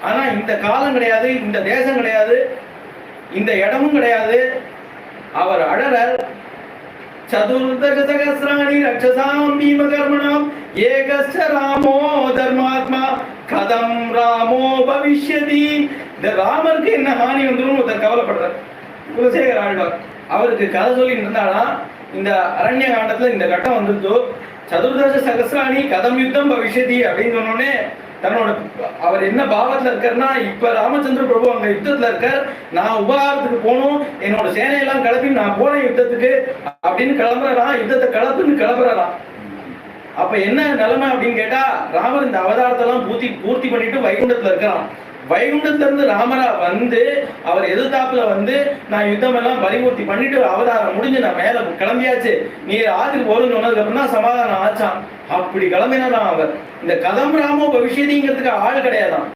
ஆனா இந்த காலம் கிடையாது, இந்த தேசம் கிடையாது, இந்த இடமும் கிடையாது. அவர் அழகர் சதுர்தச சகஸ்ராணி ரட்சசாம் பீமகர்மணாம் ஏகஸ்ச ராமோ தர்மாத்மா கதம் ராமோ பவிஷ்யதி. இந்த ராமருக்கு என்ன ஹானி வந்துடும் ஒருத்தர் கவலைப்படுறார். குலசேகர ஆழ்வார் அவருக்கு கதை சொல்லி இருந்தானா இந்த அரண்ய காண்டத்துல இந்த கட்டம் வந்துருந்தோ சதுர்தச சகஸ்ராணி கதம் யுத்தம் பவிஷ்யதி அப்படின்னு சொன்னோடனே தன்னோட அவர் என்ன பாவத்துல இருக்காருன்னா, இப்ப ராமச்சந்திர பிரபு அங்க யுத்தத்துல இருக்கார், நான் உபகாரத்துக்கு போகணும், என்னோட சேனையெல்லாம் கிளப்பி நான் போறேன் யுத்தத்துக்கு அப்படின்னு கிளம்புறாராம். யுத்தத்தை கிளப்புன்னு கிளம்புறாராம். அப்ப என்ன நிலைமை அப்படின்னு கேட்டா, ராமர் இந்த அவதாரத்தெல்லாம் பூர்த்தி பண்ணிட்டு வைகுண்டத்துல இருக்கலாம். வைகுண்டத்துல இருந்து ராமரா வந்து அவர் எதிர்த்தாப்புல வந்து நான் யுத்தம் எல்லாம் பரிபூர்த்தி பண்ணிட்டு அவதாரம் முடிஞ்சு நான் மேல கிளம்பியாச்சு, நீ ஆத்துக்கு போறன்னு சொன்னதுக்கு அப்புறம் தான் சமாதானம் ஆச்சான். அப்படி கிளம்பினா அவர் இந்த கதம் ராமோ பவிஷ்யதிங்கிறதுக்கு ஆள் கிடையாதான்.